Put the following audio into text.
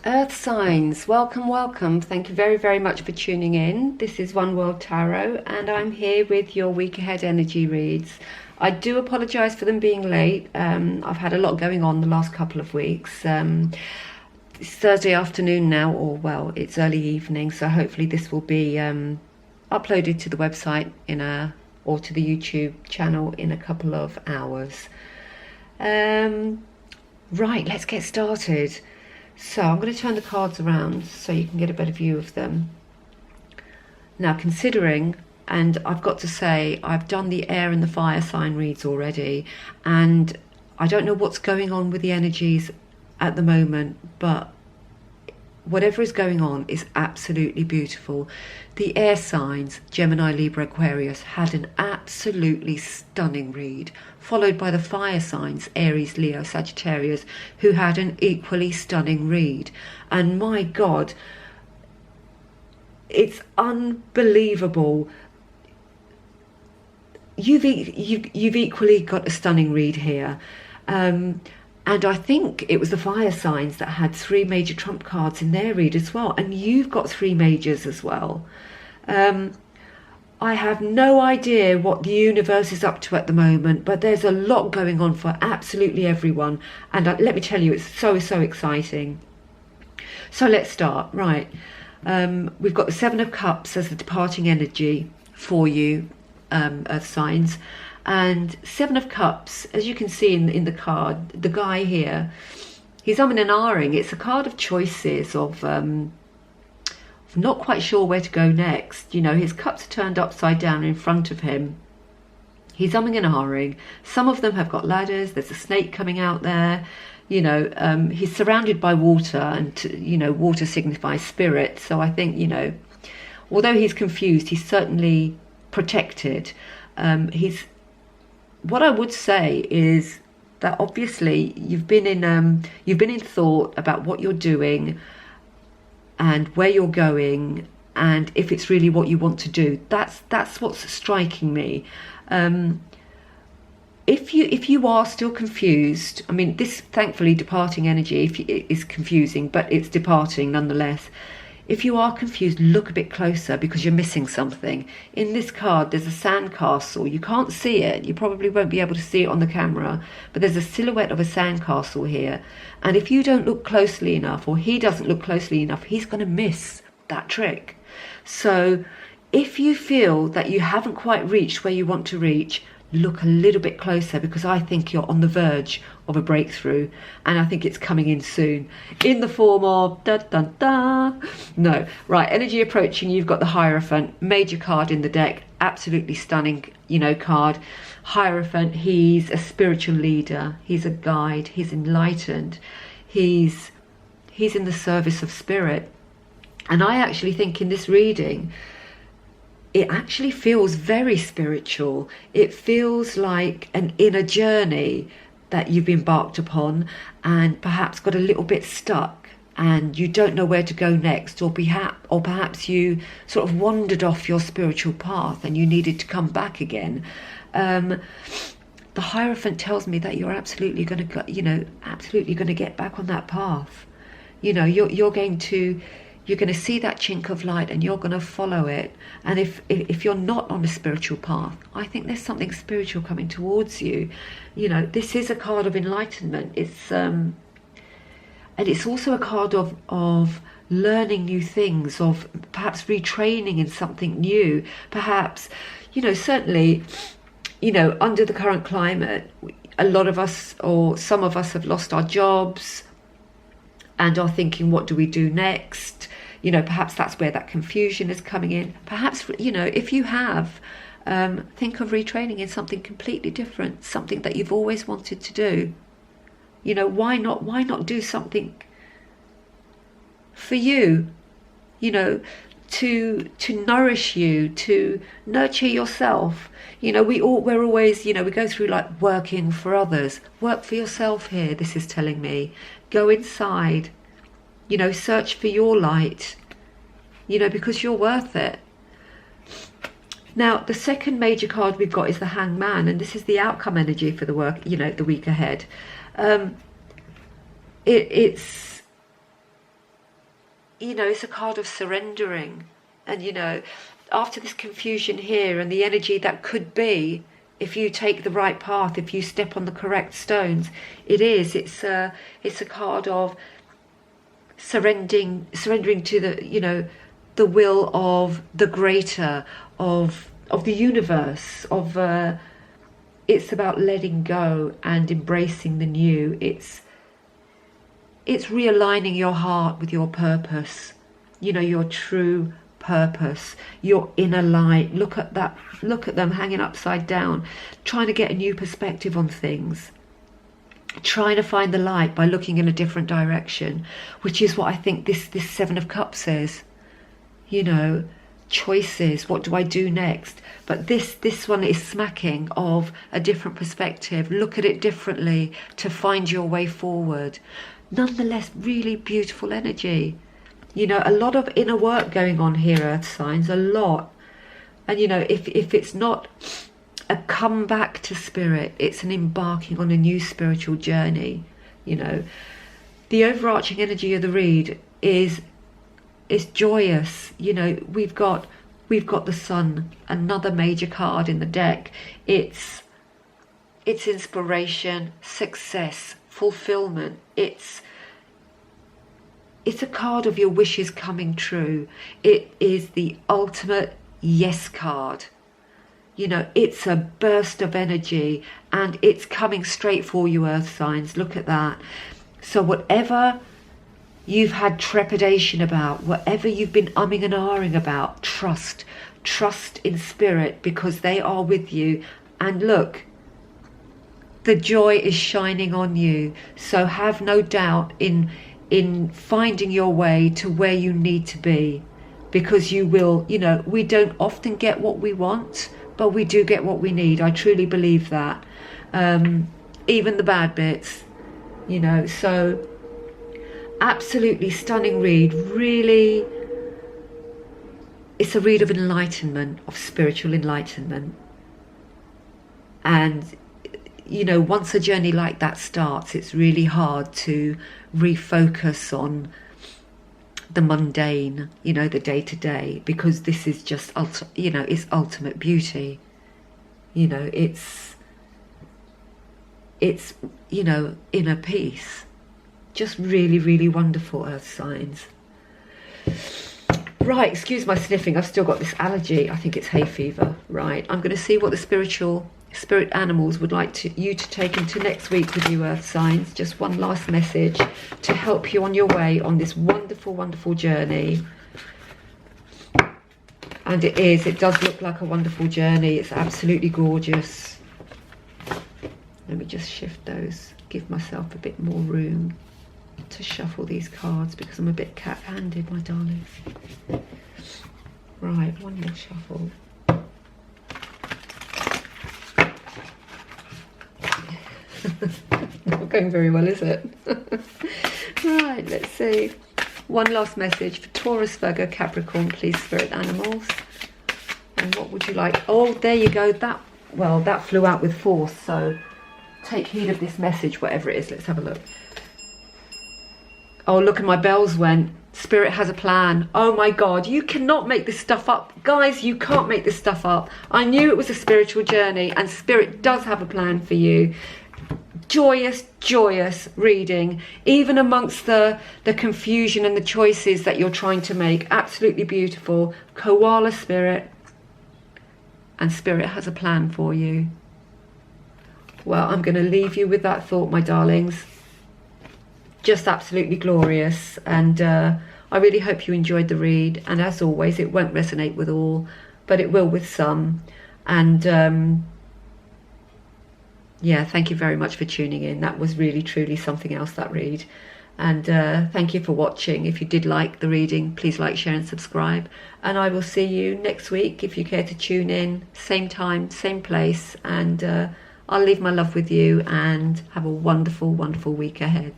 Earth signs, welcome, welcome. Thank you very, very much for tuning in. This is One World Tarot, and I'm here with your week ahead energy reads. I do apologise for them being late. I've had a lot going on the last couple of weeks. It's Thursday afternoon now, or well, it's early evening, so hopefully this will be uploaded to the website or to the YouTube channel in a couple of hours. Right, let's get started. So I'm going to turn the cards around so you can get a better view of them. Now, considering, and I've got to say, I've done the air and the fire sign reads already, and I don't know what's going on with the energies at the moment, but whatever is going on is absolutely beautiful. The air signs, Gemini, Libra, Aquarius, had an absolutely stunning read, followed by the fire signs, Aries, Leo, Sagittarius, who had an equally stunning read. And my God, it's unbelievable. You've equally got a stunning read here. And I think it was the fire signs that had 3 major trump cards in their read as well. And you've got 3 majors as well. I have no idea what the universe is up to at the moment, but there's a lot going on for absolutely everyone. And let me tell you, it's so exciting. So let's start. Right. We've got the 7 of Cups as the departing energy for you, Earth signs. And 7 of Cups, as you can see in the card, the guy here, he's umming and ahhing. It's a card of choices, of not quite sure where to go next. You know, his cups are turned upside down in front of him. He's umming and ahhing. Some of them have got ladders. There's a snake coming out there. You know, he's surrounded by water, and, you know, water signifies spirit. So I think, you know, although he's confused, he's certainly protected. What I would say is that obviously you've been in thought about what you're doing and where you're going, and if it's really what you want to do. That's what's striking me. If you are still confused, I mean, this thankfully departing energy is confusing, but it's departing nonetheless. If you are confused, look a bit closer, because you're missing something. In this card, there's a sandcastle. You can't see it. You probably won't be able to see it on the camera, but there's a silhouette of a sandcastle here. And if you don't look closely enough, or he doesn't look closely enough, he's going to miss that trick. So if you feel that you haven't quite reached where you want to reach, look a little bit closer, because I think you're on the verge of a breakthrough, and I think it's coming in soon, in the form of da da da. No, right, energy approaching. You've got the Hierophant, major card in the deck, absolutely stunning, you know, card. Hierophant, he's a spiritual leader, he's a guide, he's enlightened, he's in the service of spirit. And I actually think in this reading, it actually feels very spiritual. It feels like an inner journey that you've embarked upon, and perhaps got a little bit stuck, and you don't know where to go next, or perhaps you sort of wandered off your spiritual path and you needed to come back again. The Hierophant tells me that you're absolutely going to get back on that path. You know, you're going to see that chink of light, and you're going to follow it. And if you're not on a spiritual path, I think there's something spiritual coming towards you. You know, this is a card of enlightenment. It's and it's also a card of learning new things, of perhaps retraining in something new. Perhaps, you know, certainly, you know, under the current climate, a lot of us, or some of us, have lost our jobs and are thinking, what do we do next? You know, perhaps that's where that confusion is coming in. Perhaps, you know, if you have, think of retraining in something completely different, something that you've always wanted to do. You know, why not do something for you, you know, to nourish you, to nurture yourself. You know, we're always, you know, we go through like working for others. Work for yourself here, this is telling me. Go inside. You know, search for your light, you know, because you're worth it. Now, the second major card we've got is the Hangman, and this is the outcome energy for the work, you know, the week ahead. It's you know, it's a card of surrendering. And, you know, after this confusion here and the energy that could be, if you take the right path, if you step on the correct stones, it's a card of surrendering to the, you know, the will of the greater, of the universe, of it's about letting go and embracing the new. It's realigning your heart with your purpose, you know, your true purpose, your inner light. Look at that, look at them hanging upside down, trying to get a new perspective on things, trying to find the light by looking in a different direction, which is what I think this Seven of Cups says. You know, choices, what do I do next? But this one is smacking of a different perspective. Look at it differently to find your way forward. Nonetheless, really beautiful energy. You know, a lot of inner work going on here, earth signs, a lot. And you know, if it's not a comeback to spirit, it's an embarking on a new spiritual journey. You know, the overarching energy of the read is joyous. You know, we've got the Sun, another major card in the deck. It's inspiration, success, fulfillment. It's a card of your wishes coming true. It is the ultimate yes card. You know, it's a burst of energy and it's coming straight for you, earth signs. Look at that. So whatever you've had trepidation about, whatever you've been umming and ahhing about, trust in spirit, because they are with you. And look, the joy is shining on you. So have no doubt in finding your way to where you need to be, because you will. You know, we don't often get what we want, but we do get what we need. I truly believe that. Even the bad bits, you know. So absolutely stunning read. Really, it's a read of enlightenment, of spiritual enlightenment. And you know, once a journey like that starts, it's really hard to refocus on the mundane, you know, the day-to-day, because this is just, you know, it's ultimate beauty. You know, it's you know, inner peace. Just really, really wonderful, earth signs. Right, excuse my sniffing, I've still got this allergy. I think it's hay fever. Right, I'm going to see what the spirit animals would like you to take into next week with you, earth signs. Just one last message to help you on your way on this wonderful, wonderful journey. And it does look like a wonderful journey. It's absolutely gorgeous. Let me just shift those, give myself a bit more room to shuffle these cards, because I'm a bit cat-handed, my darlings. Right, one more shuffle. Not going very well, is it? Right, let's see. One last message for Taurus, Virgo, Capricorn, please, spirit animals. And what would you like? Oh, there you go. That flew out with force, so take heed of this message, whatever it is. Let's have a look. Oh, look, and my bells went. Spirit has a plan. Oh my God, you cannot make this stuff up. Guys, you can't make this stuff up. I knew it was a spiritual journey, and Spirit does have a plan for you. Joyous, joyous reading, even amongst the confusion and the choices that you're trying to make. Absolutely beautiful. Koala spirit. And Spirit has a plan for you. Well, I'm going to leave you with that thought, my darlings. Just absolutely glorious. And I really hope you enjoyed the read. And as always, it won't resonate with all, but it will with some. And yeah, thank you very much for tuning in. That was really, truly something else, that read. And thank you for watching. If you did like the reading, please like, share and subscribe. And I will see you next week if you care to tune in. Same time, same place. And I'll leave my love with you and have a wonderful, wonderful week ahead.